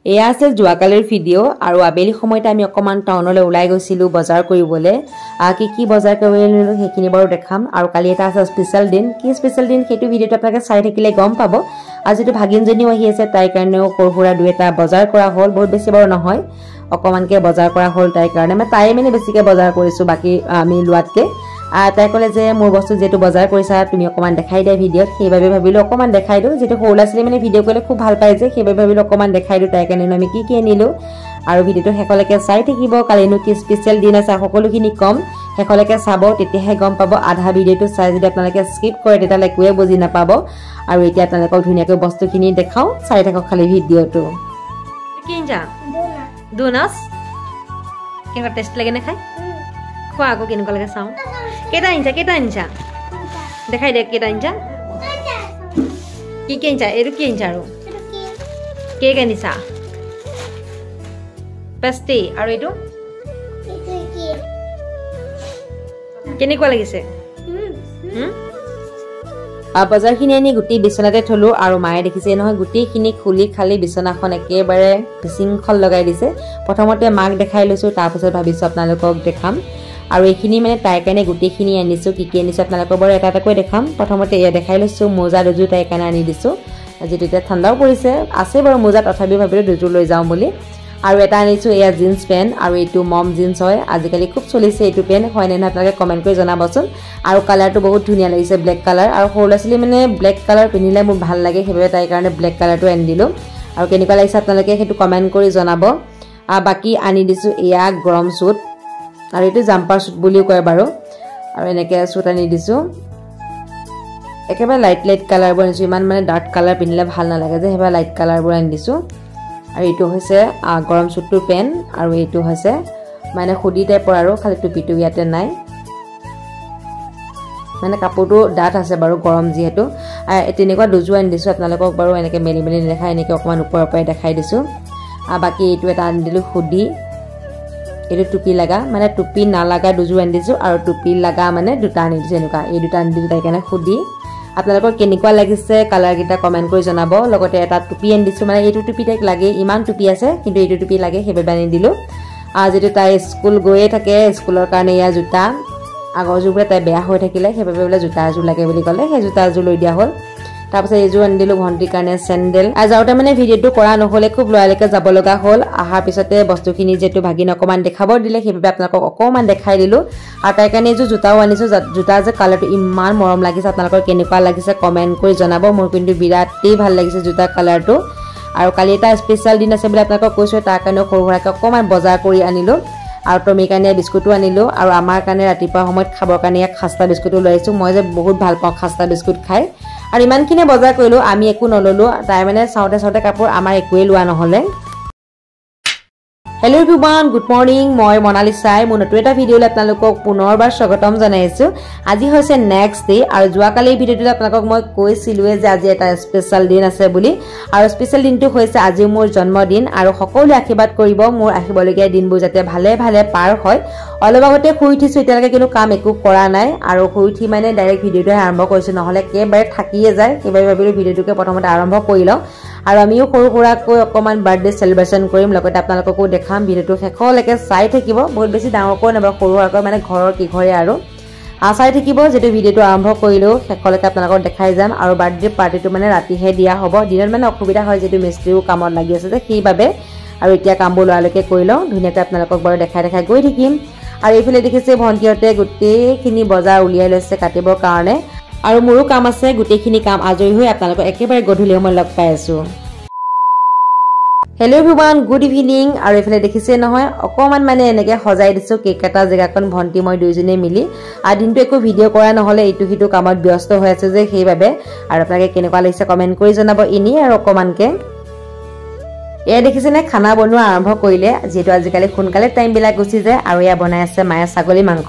এয়া আছে যোৱাকালিৰ ভিডিঅ' আৰু আবেলি সময়তে আমি অকমান টাউনলৈ ওলাই গৈছিলো বজাৰ কৰিবলৈ কি বজাৰ কৰিলো সেইখিনি বাৰু দেখাম আৰু কালি এটা আছে স্পেশাল দিন কি স্পেশাল দিন সেইটো ভিডিঅ'টো আপোনালোকে চাই থাকিলে গম পাব আজিটো ভাগিনজনীও আহি আছে তাই কাৰণেও সৰুসুৰা দুই এটা বজাৰ কৰা হ'ল বহুত বেছি বাৰু নহয় অকমানকে বজাৰ কৰা হ'ল তাই কাৰণে মানে তাই মানে বেছিকে বজাৰ কৰিছো বাকি আমি লোৱাতকে তাই ক'লে যে মোৰ বস্তু যেটো বজাৰ কৰিছা তুমি অকমান দেখাই দিয়া ভিডিঅ'ত সেইভাবে ভাবিলো অকমান দেখাই দিও যেটো হলাছলি মানে ভিডিঅ' কৰিলে খুব ভাল পায় যে সেইভাবে ভাবিলো অকমান দেখাই দিও তাই কাৰণে আমি কি আনিলো আৰু ভিডিঅ'টো হেকলৈকে চাই থাকিব কালিনো কি স্পেশাল দিন আছে সকলোখিনি কম হেকলৈকে চাব তেতিয়াহে গম পাব আধা ভিডিঅ'টো চাই যদি আপোনালোকে স্কিপ কৰে তেতিয়ালে একোৱে বুজি নাপাব আৰু এতিয়া আপোনালোকক ধুনিয়াকৈ বস্তুখিনি দেখাও চাই থাকক খালি ভিডিঅ'টো কিনজা ডোনাস কেনেকুৱা টেষ্ট লাগে না খাই খোৱা আকৌ কেনেকুৱা লাগে চাও কেটা ইঞ্চা দেখাই দে কেটা ইঞ্চা কি ইঞ্চা এটো কি ইঞ্চা আৰু কেক আনিছা পেস্টি আৰু এটো কেনেকুৱা লাগিছে বজাৰখিনি আনি গুটি বিছনাতে থলো আৰু মায়ে দেখিছে নহয় গুটিখিনি খুলি খালি বিছনাখন একেবাৰে বিশৃংখল লগাই দিছে প্ৰথমতে মাক দেখাই লৈছো তাৰ পিছত ভাবিছো আপোনালোকক দেখাম আৰু এইখিনি মানে তাই কাৰণে গুটিখিনি আনিছো কি আনিছো আপোনালোকক বাৰু এটা কৈ দেখাম প্ৰথমতে এয়া দেখাই লৈছো মোজা দুজু তাই কাৰণে আনি দিছো যেটো এতিয়া ঠাণ্ডাও পৰিছে আছে বাৰু মোজা তথাপি ভাবিলো দুজু লৈ যাওঁ বুলি আৰু এটা আনিছো এয়া জিন্স পেন আৰু এটো মম জিন্স হয় আজিকালি খুব চলিছে এটো পেন হয় না আপোনালোকে কমেন্ট কৰি জনাবচোন আৰু কালাৰটো বহুত ধুনিয়া লাগিছে ব্ল্যাক কালাৰ আৰু হলাছলি মানে ব্ল্যাক কালাৰ পিনিলে মোৰ ভাল লাগে হেবে তাই কাৰণে ব্ল্যাক কালাৰটো আনি দিলো আৰু কেনেকুৱা লাগিছে আপোনালোকে হেতু কমেন্ট কৰি জনাব বাকি আনি দিছো এয়া গৰম সুট আৰু এটো জাম্পাৰ সুট বুলিও কয় বাৰু আৰু এনেকে সুট আনি দিছো একেবাৰে লাইট কালাৰ বোৰ আনিছো ইমান মানে ডাৰ্ক কালাৰ পিনিলে ভাল নালাগে যে হেবা লাইট কালাৰ বোৰ আনি দিছো আৰু এটো হৈছে গৰম সুটটোৰ পেন আৰু এটো হৈছে মানে খুদি টাইপৰ আৰু খালি টুপিটো ইয়াতে নাই মানে কাপোৰটো ডাট আছে বাৰু গৰম যিহেতু তেনেকুৱা দুজু আনি দিছো আপোনালোকক বাৰু এনেকে মেলি দেখাই এনেকে অকমান ওপৰৰ পৰাই দেখাই দিছো বাকি এটো এটা আনি দিলো খুদি এটো টুপি লাগা মানে টুপি না লাগা দুজু আনি দিছো আৰু টুপি লাগা মানে দুটা আনি দিছো এনেকুৱা এই দুটা আনি দিছো তাই কাৰণে খুদি আপোনালোকৰ কেনেকুৱা লাগিছে কালাৰ গিটা কমেন্ট কৰি জনাব লগতে এটা টুপি আনি দিছো মানে এইটো টুপি টাইক লাগে ইমান টুপি আছে কিন্তু এইটো টুপি লাগে হেবে আনি দিলো যেটো তাই স্কুল গৈয়ে থাকে স্কুলৰ কাৰণে ইয়া জোতা আগৰ জুৰে তাই বেয়া হৈ থাকিলে হেবে বলে জোতা জু লাগে বুলি ক'লে হে জোতা জু লৈ দিয়া হ'ল তাৰপিছত এজু আনি দিলো ভন্টি কাৰণে স্যান্ডেল যাওঁতে মানে ভিডিঅ'টো কৰা নহলে খুব লয়ালৈকে যাব লগা হ'ল আহাৰ পিছতে বস্তুখিনি যেটো ভাগিন অকমান দেখাব দিলে হেবে আপোনালোকক অকমান দেখাই দিলো আৰু তাই কাৰণে এজু জোতাও আনিছো জোতা যে কালাৰটো ইমান মৰম লাগিছে আপোনালোকৰ কেনেকুৱা লাগিছে কমেন্ট কৰি জনাব মোৰ কিন্তু বিৰাটেই ভাল লাগিছে জোতা কালাৰটো আৰু কালি এটা স্পেশাল দিন আছে বুলি আপোনালোকক কৈছো তাৰ কাৰণে সৰুসুৰাকে অকমান বজাৰ কৰি আনিলো আৰু টমি কাৰণে বিস্কুটও আনিলো আৰু আমাৰ কাৰণে ৰাতিপুৱা সময়ত খাবৰ কাৰণে এক খাস্তা বিস্কুটও লৈ আহিছো মই যে বহুত ভাল পাওঁ খাস্তা বিস্কুট খাই আৰু ইমানখিনি বজাৰ কৰিলো আমি একো নললো তাই মানে চাওতে কাপোৰ আমাৰ একোৱে লোৱা নহলে হেল্ল এভৰিৱান গুড মৰ্নিং মই মনালিসাই মোৰ নতুন এটা ভিডিঅ'লৈ আপোনালোকক পুনৰবাৰ স্বাগতম জনাইছো আজি হৈছে নেক্সট ডে আৰু যোৱাকালি ভিডিঅ'টোত আপোনালোকক মই কৈছিলোৱে যে আজি এটা স্পেশাল দিন আছে বুলি আৰু স্পেশাল দিনটো হৈছে আজি মোৰ জন্মদিন আৰু সকলোৱে আশীৰ্বাদ কৰিব মোৰ আহিবলগীয়া দিনবোৰ যাতে ভালে পাৰ হয় অলপ আগতে শুই উঠিছো এতিয়ালৈকে কোনো কাম একো কৰা নাই আৰু শুই উঠি মানে ডাইৰেক্ট ভিডিঅ'টো আৰম্ভ কৰিছো নহলে কেবাৰে থাকিয়ে যায় কেবাৰে ভাবিলো ভিডিঅ'টোকে প্ৰথমতে আৰম্ভ কৰি লওঁ আৰু আমিও সৰুসুৰাকৈ অকমান বাৰ্থডে সেলিব্ৰেশন কৰিম লগতে আপোনালোককো দেখাম ভিডিঅ'টো শেষলৈকে চাই থাকিব বহুত বেছি ডাঙৰকৈ নাবা সৰুসুৰাকৈ মানে ঘৰৰ কি ঘৰে আৰু চাই থাকিব যেটো ভিডিঅ'টো আৰম্ভ কৰিলো শেষলৈকে আপোনালোকক দেখাই যাম আৰু বাৰ্থডে পাৰ্টিটো মানে ৰাতিহে দিয়া হ'ব দিনত মানে অসুবিধা হয় যেটো মিস্ত্ৰীও কামত লাগি আছে যে সেইভাবে আৰু এতিয়া কামবোৰ লয়ালৈকে কৰি লওঁ ধুনিয়াকৈ আপোনালোকক বাৰু দেখাই গৈ থাকিম আৰু এইফালে দেখিছে ভন্টিহঁতে গোটেইখিনি বজাৰ উলিয়াই লৈছে কাটিবৰ কাৰণে আৰু মোৰো কাম আছে গোটেইখিনি কাম আজৰি হৈ আপোনালোকক একেবাৰে গধূলি সময় লগ পাই আছো হেল্ল এভৰিৱান গুড ইভিনিং আৰু এইফালে দেখিছে নহয় অকমান মানে এনেকে সজাই দিছো কেক কাটা জেগাখন ভন্টি মই দুইজনে মিলি আৰু দিনটো একো ভিডিঅ' কৰা নহলে এইটো হিটো কামত ব্যস্ত হৈ আছে যে সেইভাবে আৰু আপোনালোকে কেনেকুৱা লাগিছে কমেন্ট কৰি জনাব ইনি আৰু অকমানকে এয়া দেখিছে নে খানা বনোৱা আৰম্ভ কৰিলে যেটো আজিকালি সোনকালে টাইম বিলাক গুচি যায় আৰু এয়া বনাই আছে মায়ে ছাগলী মাংস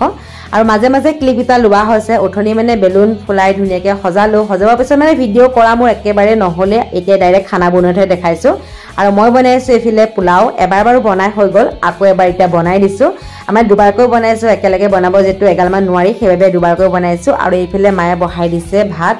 আৰু মাজে ক্লিপ এটা লোৱা হৈছে ওঠনি মানে বেলুন ফুলাই ধুনিয়াকে সজালো সজাবৰ পিছত মানে ভিডিঅ' কৰা মোৰ একেবাৰে নহলে এতিয়া ডাইৰেক্ট খানা বনোৱাতে দেখাইছো আৰু মই বনাইছো এফিলে পোলাও এবাৰ বাৰু বনাই হৈ গল আকৌ এবাৰ এটা বনাই দিছো আমাৰ দুবাৰকৈ বনাইছো একেলগে বনাব যেটো এগালমান নোৱাৰি সেইভাবে দুবাৰকৈ বনাইছো আৰু এইফালে মায়ে বহাই দিছে ভাত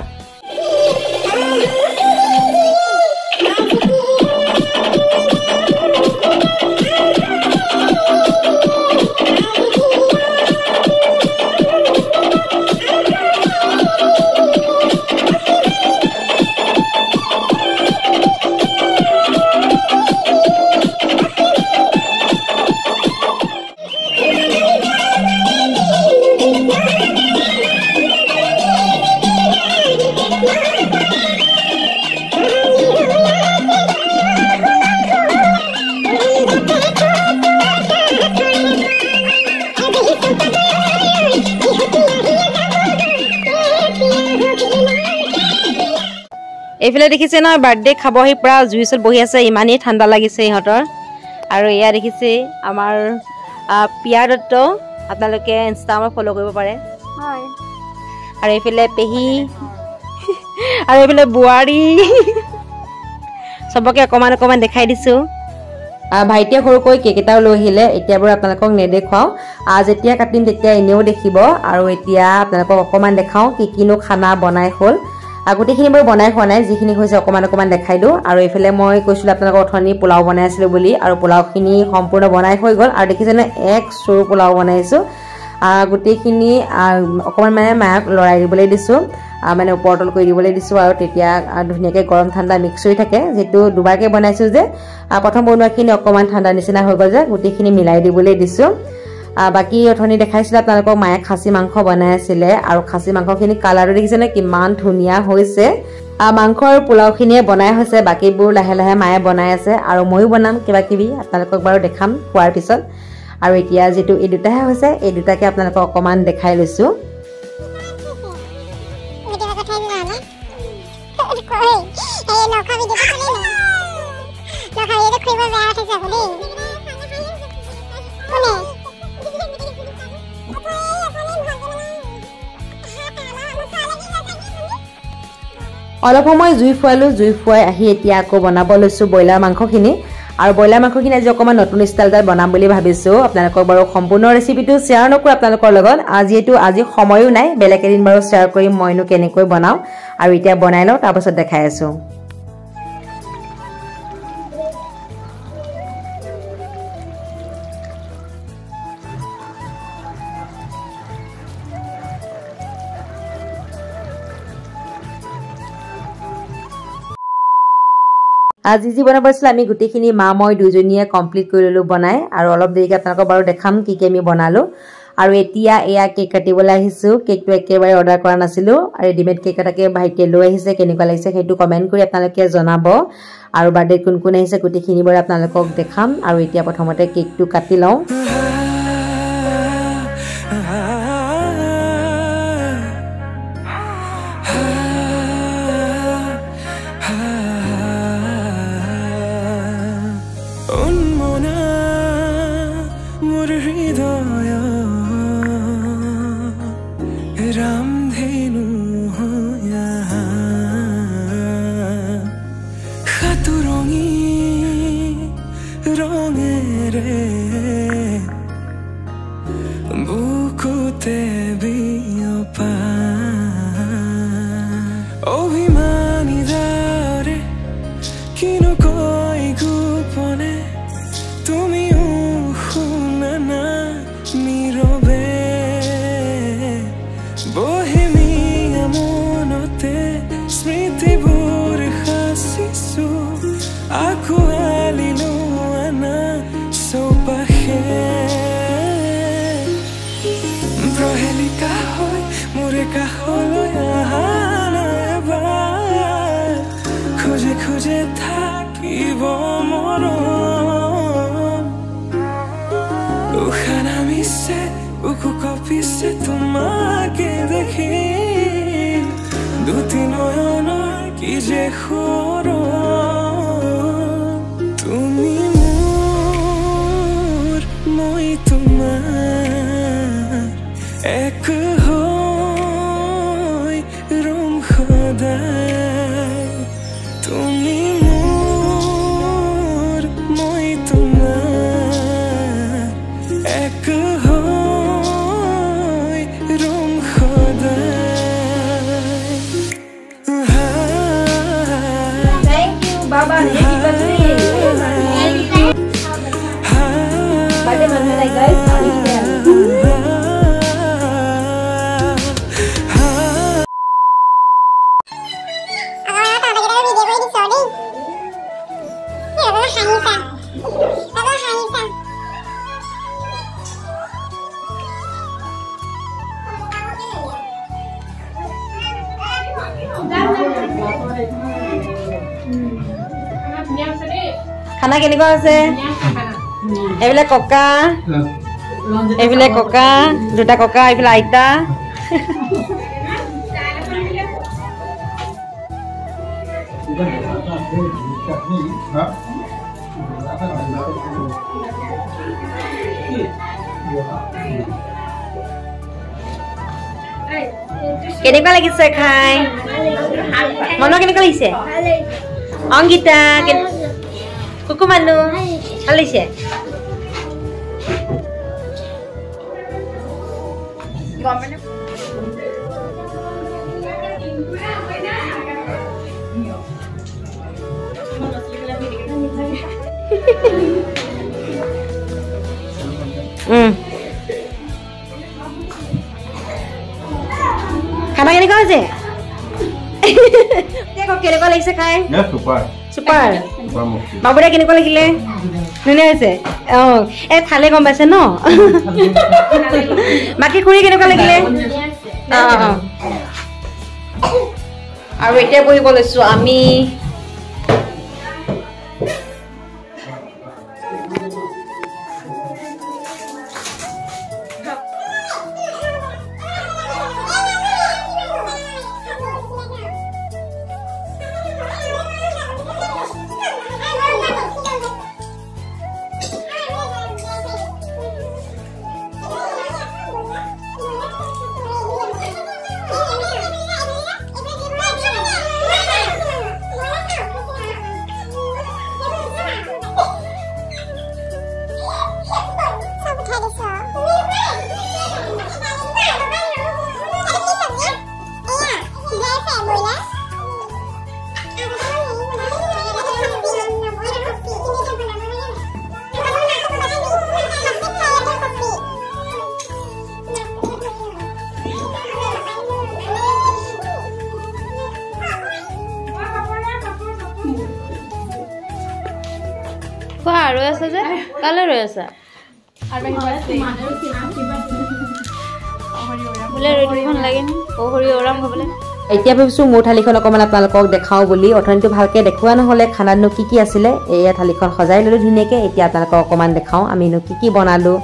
এইফালে দেখিছে নহয় বাৰ্থডে খাবহি পুৰা জুই ওচৰত বহি আছে ইমানেই ঠাণ্ডা লাগিছে ইহঁতৰ আৰু এয়া দেখিছে আমাৰ পিয়া দত্ত আপোনালোকে ইনষ্টাগ্ৰামত ফ'ল' কৰিব পাৰে হয় আৰু এইফালে পেহী আৰু এইফালে বোৱাৰী চবকে অকণমান দেখাই দিছোঁ ভাইটিয়ে সৰুকৈ কেক এটাও লৈ আহিলে এতিয়া বাৰু আপোনালোকক নেদেখুৱাওঁ যেতিয়া কাটিম তেতিয়া এনেও দেখিব আৰু এতিয়া আপোনালোকক অকণমান দেখাওঁ কিনো খানা বনাই হ'ল গোটেইখিনি বাৰু বনাই খোৱা নাই যিখিনি হৈছে অকণমান দেখাই দিওঁ আৰু এইফালে মই কৈছিলোঁ আপোনালোকক অথনি পোলাও বনাই আছিলোঁ বুলি আৰু পোলাওখিনি সম্পূৰ্ণ বনাই হৈ গ'ল আৰু দেখিছেনে এক চৰু পোলাও বনাইছোঁ গোটেইখিনি অকণমান মানে মাক লৰাই দিবলৈ দিছোঁ মানে ওপৰ তল কৰি দিবলৈ দিছোঁ আৰু তেতিয়া ধুনীয়াকৈ গৰম ঠাণ্ডা মিক্স হৈ থাকে যিহেতু দুবাৰকৈ বনাইছোঁ যে প্ৰথম বনোৱাখিনি অকণমান ঠাণ্ডা নিচিনা হৈ গ'ল যে গোটেইখিনি মিলাই দিবলৈ দিছোঁ বাকী অথনি দেখাইছিলোঁ আপোনালোকক মায়ে খাচী মাংস বনাই আছিলে আৰু খাচী মাংসখিনি কালাৰটো দেখিছেনে কিমান ধুনীয়া হৈছে মাংসৰ পোলাওখিনিয়ে বনাই হৈছে বাকীবোৰ লাহে লাহে মায়ে বনাই আছে আৰু ময়ো বনাম কিবাকিবি আপোনালোকক বাৰু দেখাম খোৱাৰ পিছত আৰু এতিয়া যিটো এই দুটাহে হৈছে এই দুটাকে আপোনালোকক অকণমান দেখাই লৈছোঁ অলপ সময় জুই ফুৱালোঁ জুই ফুৱাই আহি এতিয়া আকৌ বনাব লৈছোঁ ব্ৰইলাৰ মাংসখিনি আৰু ব্ৰইলাৰ মাংসখিনি আজি অকণমান নতুন ষ্টাইলত বনাম বুলি ভাবিছোঁ আপোনালোকক বাৰু সম্পূৰ্ণ ৰেচিপিটো শ্বেয়াৰ নকৰোঁ আপোনালোকৰ লগত যিহেতু আজি সময়ো নাই বেলেগ এদিন বাৰু শ্বেয়াৰ কৰিম মইনো কেনেকৈ বনাওঁ আৰু এতিয়া বনাই লওঁ তাৰপাছত দেখাই আছোঁ আজি যি বনাব আছিল আমি গোটেইখিনি মা মই দুজনীয়ে কমপ্লিট কৰি ল'লোঁ বনাই আৰু অলপ দেৰিকৈ আপোনালোকক বাৰু দেখাম কি আমি বনালোঁ আৰু এতিয়া এয়া কেক কাটিবলৈ আহিছোঁ কেকটো একেবাৰে অৰ্ডাৰ কৰা নাছিলোঁ আৰু ৰেডিমেড কেক এটাকে ভাইটিয়ে লৈ আহিছে কেনেকুৱা লাগিছে সেইটো কমেণ্ট কৰি আপোনালোকে জনাব আৰু বাৰ্থডে কোন কোন আহিছে গোটেইখিনি বাৰু আপোনালোকক দেখাম আৰু এতিয়া প্ৰথমতে কেকটো কাটি লওঁ তোমাকে দেখি দুটি নয়নৰ কি যে তুমি মোৰ মই তোমাৰ এক হৈ ৰম সদায় তুমি মোৰ মই তোমাৰ এক খানা কেনেকুৱা আছে এইফালে ককা দুটা ককা এইফালে আইতা কেনেকুৱা লাগিছে খাই মন কেনেকুৱা লাগিছে অংগীতা কুকু মানু ভাল লাগিছে খানা কেনেকুৱা হৈছে কেনেকুৱা লাগিছে খাই চুপাৰ বাবুদা কেনেকুৱা লাগিলে ধুনীয়া হৈছে এই খালে গম পাইছে ন বাকী খুৰী কেনেকুৱা লাগিলে আৰু এতিয়া বহিব লৈছো আমি খোৱা ৰৈ আছে যে কালে ৰৈ আছা বোলে ৰুটিখন লাগে নি হৰি ওৰাম খাবলৈ এতিয়া ভাবিছোঁ মোৰ থালিখন অকণমান আপোনালোকক দেখাওঁ বুলি অথনিটো ভালকৈ দেখুওৱা নহ'লে খানাতনো কি কি আছিলে এয়া থালিখন সজাই ল'লোঁ ধুনীয়াকৈ এতিয়া আপোনালোকক অকণমান দেখাওঁ আমিনো কি কি বনালোঁ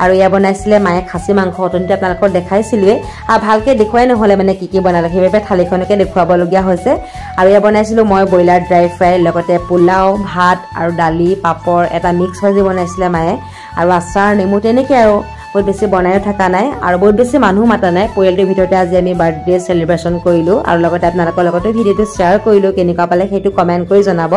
আৰু এয়া বনাইছিলে মায়ে খাচী মাংস অথনিতে আপোনালোকক দেখাইছিলোঁৱে আৰু ভালকৈ দেখুৱাই নহ'লে মানে কি কি বনালে সেইবাবে থালিখনকে দেখুৱাবলগীয়া হৈছে আৰু এয়া বনাইছিলোঁ মই ব্ৰইলাৰ ড্ৰাই ফ্ৰাই লগতে পোলাও ভাত আৰু দালি পাপৰ এটা মিক্স ভাজি বনাইছিলে মায়ে আৰু আচাৰ নেমু তেনেকৈ আৰু বহুত বেছি বনায়ো থকা নাই আৰু বহুত বেছি মানুহ মাতা নাই পৰিয়ালটোৰ ভিতৰতে আজি আমি বাৰ্থডে চেলিব্ৰেশ্যন কৰিলোঁ আৰু লগতে আপোনালোকৰ লগতো ভিডিঅ'টো শ্বেয়াৰ কৰিলোঁ কেনেকুৱা পালে সেইটো কমেণ্ট কৰি জনাব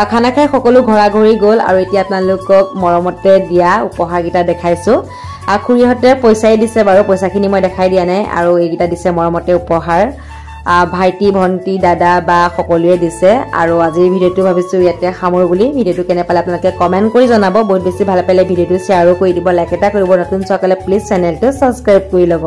খানা খাই সকলো ঘৰা ঘৰি গ'ল আৰু এতিয়া আপোনালোকক মৰমতে দিয়া উপহাৰকেইটা দেখাইছোঁ খুৰীহঁতে পইচাই দিছে বাৰু পইচাখিনি মই দেখাই দিয়া নাই আৰু এইকেইটা দিছে মৰমতে উপহাৰ ভাইটি ভণ্টি দাদা বা সকলোৱে দিছে আৰু আজিৰ ভিডিঅ'টো ভাবিছোঁ ইয়াতে সামৰো বুলি ভিডিঅ'টো কেনে পালে আপোনালোকে কমেণ্ট কৰি জনাব বহুত বেছি ভাল পালে ভিডিঅ'টো শ্বেয়াৰো কৰি দিব লাইক এটা কৰিব নতুন চোৱাসকলে প্লিজ চেনেলটো ছাবস্ক্ৰাইব কৰি ল'ব